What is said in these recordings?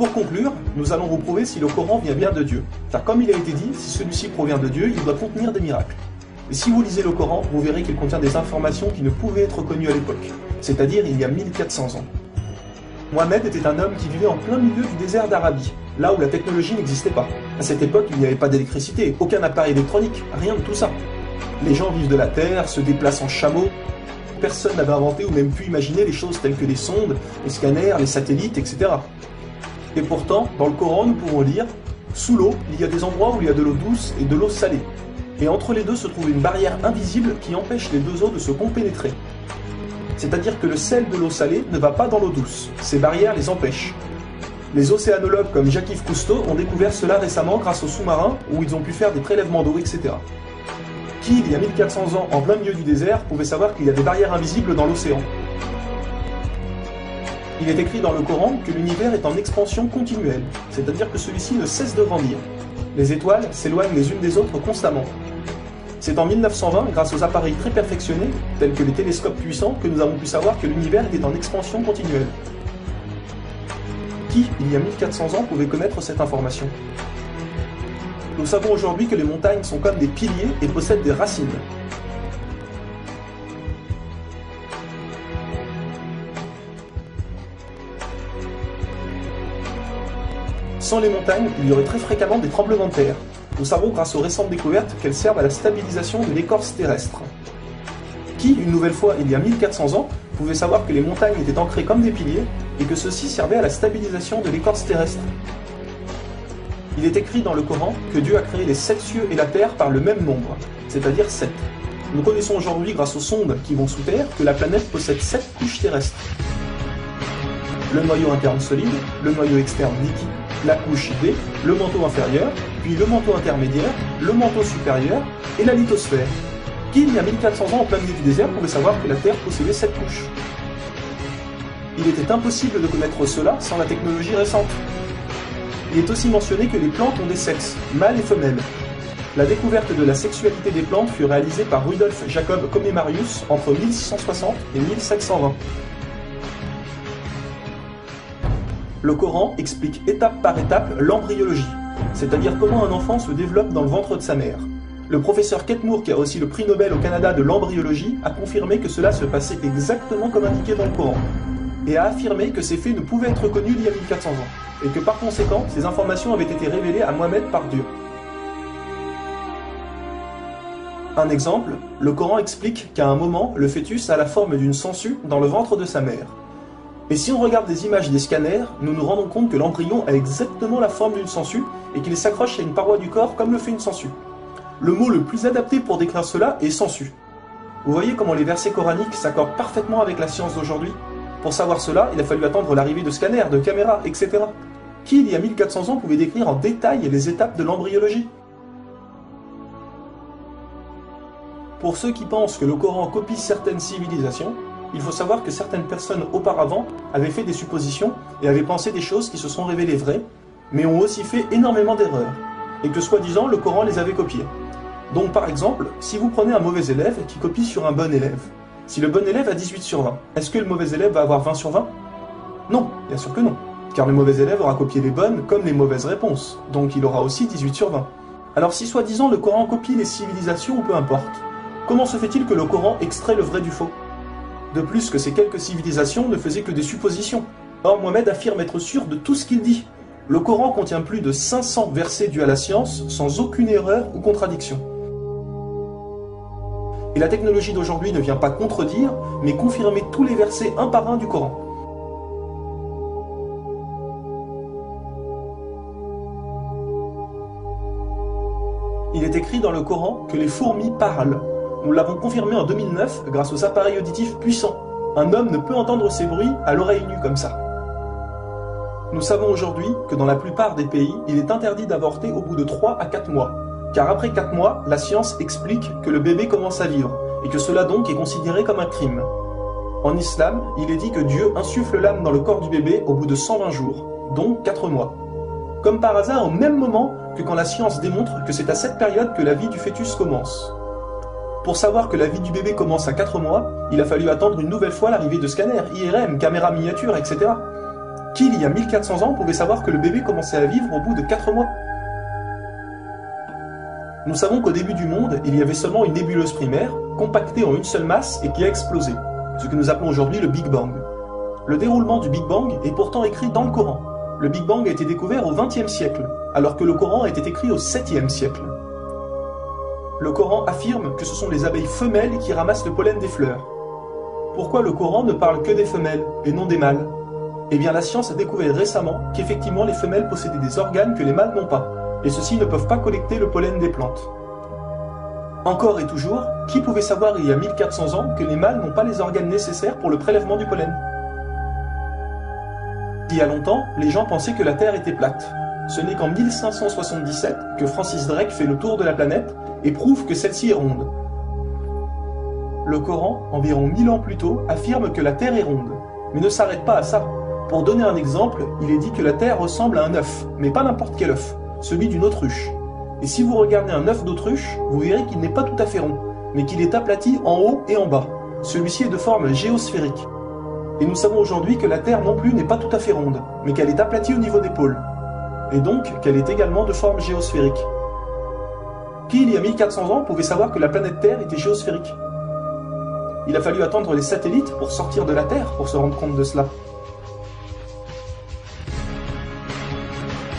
Pour conclure, nous allons vous prouver si le Coran vient bien de Dieu. Car comme il a été dit, si celui-ci provient de Dieu, il doit contenir des miracles. Et si vous lisez le Coran, vous verrez qu'il contient des informations qui ne pouvaient être connues à l'époque, c'est-à-dire il y a 1400 ans. Mohammed était un homme qui vivait en plein milieu du désert d'Arabie, là où la technologie n'existait pas. À cette époque, il n'y avait pas d'électricité, aucun appareil électronique, rien de tout ça. Les gens vivent de la terre, se déplacent en chameau. Personne n'avait inventé ou même pu imaginer les choses telles que les sondes, les scanners, les satellites, etc. Et pourtant, dans le Coran, nous pouvons lire « Sous l'eau, il y a des endroits où il y a de l'eau douce et de l'eau salée. Et entre les deux se trouve une barrière invisible qui empêche les deux eaux de se compénétrer. » C'est-à-dire que le sel de l'eau salée ne va pas dans l'eau douce. Ces barrières les empêchent. Les océanologues comme Jacques-Yves Cousteau ont découvert cela récemment grâce aux sous-marins où ils ont pu faire des prélèvements d'eau, etc. Qui, il y a 1400 ans, en plein milieu du désert, pouvait savoir qu'il y a des barrières invisibles dans l'océan? Il est écrit dans le Coran que l'univers est en expansion continuelle, c'est-à-dire que celui-ci ne cesse de grandir. Les étoiles s'éloignent les unes des autres constamment. C'est en 1920, grâce aux appareils très perfectionnés, tels que les télescopes puissants, que nous avons pu savoir que l'univers était en expansion continuelle. Qui, il y a 1400 ans, pouvait connaître cette information? Nous savons aujourd'hui que les montagnes sont comme des piliers et possèdent des racines. Sans les montagnes, il y aurait très fréquemment des tremblements de terre. Nous savons grâce aux récentes découvertes qu'elles servent à la stabilisation de l'écorce terrestre. Qui, une nouvelle fois, il y a 1400 ans, pouvait savoir que les montagnes étaient ancrées comme des piliers et que ceux-ci servaient à la stabilisation de l'écorce terrestre? Il est écrit dans le Coran que Dieu a créé les 7 cieux et la terre par le même nombre, c'est-à-dire 7. Nous connaissons aujourd'hui, grâce aux sondes qui vont sous terre, que la planète possède 7 couches terrestres. Le noyau interne solide, le noyau externe liquide, la couche D, le manteau inférieur, puis le manteau intermédiaire, le manteau supérieur et la lithosphère. Qui, il y a 1400 ans en plein milieu du désert, pouvait savoir que la Terre possédait 7 couches? Il était impossible de connaître cela sans la technologie récente. Il est aussi mentionné que les plantes ont des sexes, mâles et femelles. La découverte de la sexualité des plantes fut réalisée par Rudolf Jacob Comnenarius entre 1660 et 1720. Le Coran explique étape par étape l'embryologie, c'est-à-dire comment un enfant se développe dans le ventre de sa mère. Le professeur Kate Moore, qui a aussi le prix Nobel au Canada de l'embryologie, a confirmé que cela se passait exactement comme indiqué dans le Coran, et a affirmé que ces faits ne pouvaient être connus il y a 1400 ans, et que par conséquent, ces informations avaient été révélées à Mohammed par Dieu. Un exemple, le Coran explique qu'à un moment, le fœtus a la forme d'une sangsue dans le ventre de sa mère. Et si on regarde des images des scanners, nous nous rendons compte que l'embryon a exactement la forme d'une sangsue et qu'il s'accroche à une paroi du corps comme le fait une sangsue. Le mot le plus adapté pour décrire cela est sangsue. Vous voyez comment les versets coraniques s'accordent parfaitement avec la science d'aujourd'hui? Pour savoir cela, il a fallu attendre l'arrivée de scanners, de caméras, etc. Qui, il y a 1400 ans, pouvait décrire en détail les étapes de l'embryologie? Pour ceux qui pensent que le Coran copie certaines civilisations, il faut savoir que certaines personnes auparavant avaient fait des suppositions et avaient pensé des choses qui se sont révélées vraies, mais ont aussi fait énormément d'erreurs, et que soi-disant le Coran les avait copiées. Donc par exemple, si vous prenez un mauvais élève qui copie sur un bon élève, si le bon élève a 18 sur 20, est-ce que le mauvais élève va avoir 20 sur 20? Non, bien sûr que non, car le mauvais élève aura copié les bonnes comme les mauvaises réponses, donc il aura aussi 18 sur 20. Alors si soi-disant le Coran copie les civilisations ou peu importe, comment se fait-il que le Coran extrait le vrai du faux? De plus que ces quelques civilisations ne faisaient que des suppositions. Or Mohammed affirme être sûr de tout ce qu'il dit. Le Coran contient plus de 500 versets dus à la science, sans aucune erreur ou contradiction. Et la technologie d'aujourd'hui ne vient pas contredire, mais confirmer tous les versets un par un du Coran. Il est écrit dans le Coran que les fourmis parlent. Nous l'avons confirmé en 2009 grâce aux appareils auditifs puissants. Un homme ne peut entendre ces bruits à l'oreille nue comme ça. Nous savons aujourd'hui que dans la plupart des pays, il est interdit d'avorter au bout de 3 à 4 mois. Car après 4 mois, la science explique que le bébé commence à vivre, et que cela donc est considéré comme un crime. En islam, il est dit que Dieu insuffle l'âme dans le corps du bébé au bout de 120 jours, donc 4 mois. Comme par hasard au même moment que quand la science démontre que c'est à cette période que la vie du fœtus commence. Pour savoir que la vie du bébé commence à 4 mois, il a fallu attendre une nouvelle fois l'arrivée de scanners, IRM, caméras miniatures, etc. Qui, il y a 1400 ans, pouvait savoir que le bébé commençait à vivre au bout de 4 mois? Nous savons qu'au début du monde, il y avait seulement une nébuleuse primaire, compactée en une seule masse et qui a explosé, ce que nous appelons aujourd'hui le Big Bang. Le déroulement du Big Bang est pourtant écrit dans le Coran. Le Big Bang a été découvert au XXe siècle, alors que le Coran a été écrit au 7e siècle. Le Coran affirme que ce sont les abeilles femelles qui ramassent le pollen des fleurs. Pourquoi le Coran ne parle que des femelles et non des mâles? Eh bien la science a découvert récemment qu'effectivement les femelles possédaient des organes que les mâles n'ont pas, et ceux-ci ne peuvent pas collecter le pollen des plantes. Encore et toujours, qui pouvait savoir il y a 1400 ans que les mâles n'ont pas les organes nécessaires pour le prélèvement du pollen? Il y a longtemps, les gens pensaient que la Terre était plate. Ce n'est qu'en 1577 que Francis Drake fait le tour de la planète et prouve que celle-ci est ronde. Le Coran, environ 1000 ans plus tôt, affirme que la Terre est ronde, mais ne s'arrête pas à ça. Pour donner un exemple, il est dit que la Terre ressemble à un œuf, mais pas n'importe quel œuf, celui d'une autruche. Et si vous regardez un œuf d'autruche, vous verrez qu'il n'est pas tout à fait rond, mais qu'il est aplati en haut et en bas. Celui-ci est de forme géosphérique. Et nous savons aujourd'hui que la Terre non plus n'est pas tout à fait ronde, mais qu'elle est aplatie au niveau des pôles. Et donc qu'elle est également de forme géosphérique. Qui, il y a 1400 ans, pouvait savoir que la planète Terre était géosphérique? Il a fallu attendre les satellites pour sortir de la Terre pour se rendre compte de cela.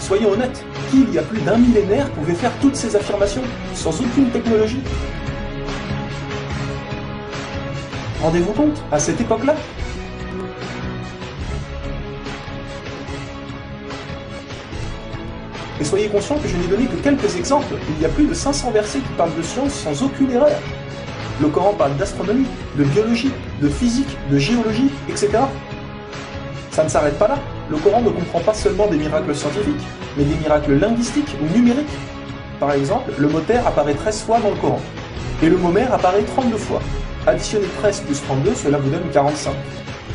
Soyons honnêtes, qui, il y a plus d'un millénaire, pouvait faire toutes ces affirmations, sans aucune technologie? Rendez-vous compte, à cette époque-là? Et soyez conscients que je n'ai donné que quelques exemples, il y a plus de 500 versets qui parlent de science sans aucune erreur. Le Coran parle d'astronomie, de biologie, de physique, de géologie, etc. Ça ne s'arrête pas là. Le Coran ne comprend pas seulement des miracles scientifiques, mais des miracles linguistiques ou numériques. Par exemple, le mot terre apparaît 13 fois dans le Coran, et le mot mer apparaît 32 fois. Additionnez 13 plus 32, cela vous donne 45.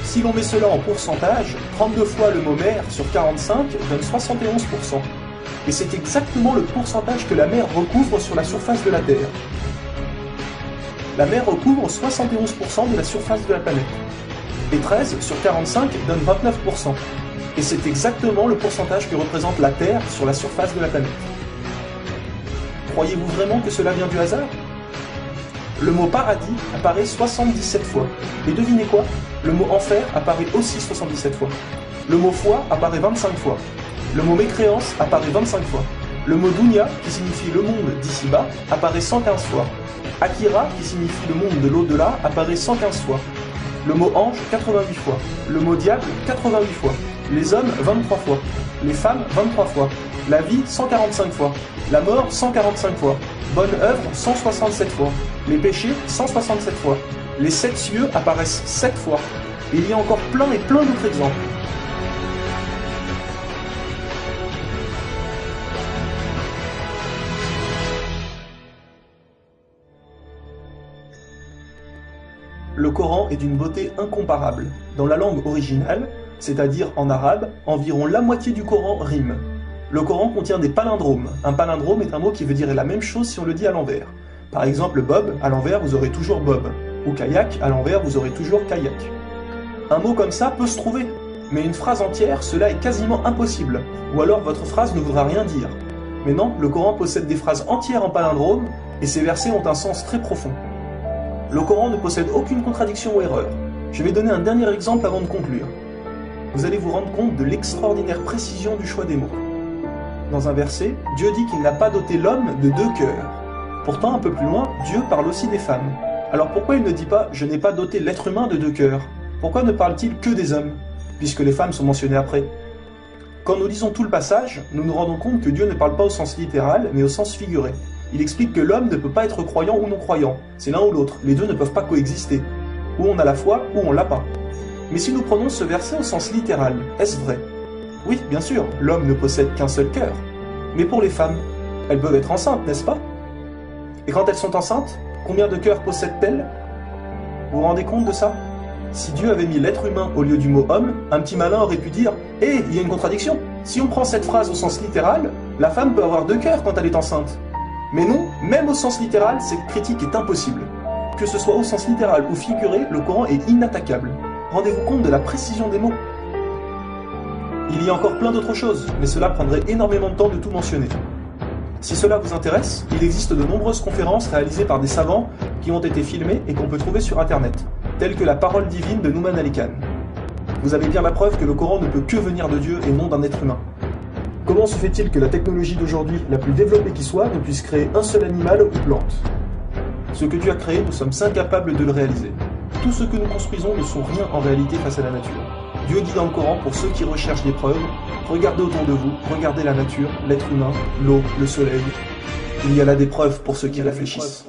Si l'on met cela en pourcentage, 32 fois le mot mer sur 45 donne 71%. Et c'est exactement le pourcentage que la mer recouvre sur la surface de la Terre. La mer recouvre 71% de la surface de la planète. Et 13 sur 45 donne 29%. Et c'est exactement le pourcentage que représente la Terre sur la surface de la planète. Croyez-vous vraiment que cela vient du hasard? Le mot paradis apparaît 77 fois. Et devinez quoi? Le mot enfer apparaît aussi 77 fois. Le mot foi apparaît 25 fois. Le mot mécréance apparaît 25 fois. Le mot dunya, qui signifie le monde d'ici-bas, apparaît 115 fois. Akira, qui signifie le monde de l'au-delà, apparaît 115 fois. Le mot ange, 88 fois. Le mot diable, 88 fois. Les hommes, 23 fois. Les femmes, 23 fois. La vie, 145 fois. La mort, 145 fois. Bonne œuvre, 167 fois. Les péchés, 167 fois. Les 7 cieux apparaissent 7 fois. Et il y a encore plein et plein d'autres exemples. Le Coran est d'une beauté incomparable. Dans la langue originale, c'est-à-dire en arabe, environ la moitié du Coran rime. Le Coran contient des palindromes. Un palindrome est un mot qui veut dire la même chose si on le dit à l'envers. Par exemple, Bob, à l'envers, vous aurez toujours Bob. Ou kayak, à l'envers, vous aurez toujours kayak. Un mot comme ça peut se trouver. Mais une phrase entière, cela est quasiment impossible. Ou alors votre phrase ne voudra rien dire. Mais non, le Coran possède des phrases entières en palindrome, et ces versets ont un sens très profond. Le Coran ne possède aucune contradiction ou erreur. Je vais donner un dernier exemple avant de conclure. Vous allez vous rendre compte de l'extraordinaire précision du choix des mots. Dans un verset, Dieu dit qu'il n'a pas doté l'homme de 2 cœurs. Pourtant, un peu plus loin, Dieu parle aussi des femmes. Alors pourquoi il ne dit pas « je n'ai pas doté l'être humain de 2 cœurs » ? Pourquoi ne parle-t-il que des hommes, puisque les femmes sont mentionnées après ? Quand nous lisons tout le passage, nous nous rendons compte que Dieu ne parle pas au sens littéral, mais au sens figuré. Il explique que l'homme ne peut pas être croyant ou non-croyant, c'est l'un ou l'autre, les deux ne peuvent pas coexister. Ou on a la foi, ou on l'a pas. Mais si nous prenons ce verset au sens littéral, est-ce vrai? Oui, bien sûr, l'homme ne possède qu'un seul cœur. Mais pour les femmes, elles peuvent être enceintes, n'est-ce pas? Et quand elles sont enceintes, combien de cœurs possèdent-elles? Vous vous rendez compte de ça? Si Dieu avait mis l'être humain au lieu du mot homme, un petit malin aurait pu dire « Hé, il y a une contradiction. Si on prend cette phrase au sens littéral, la femme peut avoir 2 cœurs quand elle est enceinte. » Mais non, même au sens littéral, cette critique est impossible. Que ce soit au sens littéral ou figuré, le Coran est inattaquable. Rendez-vous compte de la précision des mots. Il y a encore plein d'autres choses, mais cela prendrait énormément de temps de tout mentionner. Si cela vous intéresse, il existe de nombreuses conférences réalisées par des savants qui ont été filmées et qu'on peut trouver sur internet, telles que la parole divine de Nouman Ali Khan. Vous avez bien la preuve que le Coran ne peut que venir de Dieu et non d'un être humain. Comment se fait-il que la technologie d'aujourd'hui, la plus développée qui soit, ne puisse créer un seul animal ou plante? Ce que Dieu a créé, nous sommes incapables de le réaliser. Tout ce que nous construisons ne sont rien en réalité face à la nature. Dieu dit dans le Coran, pour ceux qui recherchent des preuves, regardez autour de vous, regardez la nature, l'être humain, l'eau, le soleil. Il y a là des preuves pour ceux qui réfléchissent.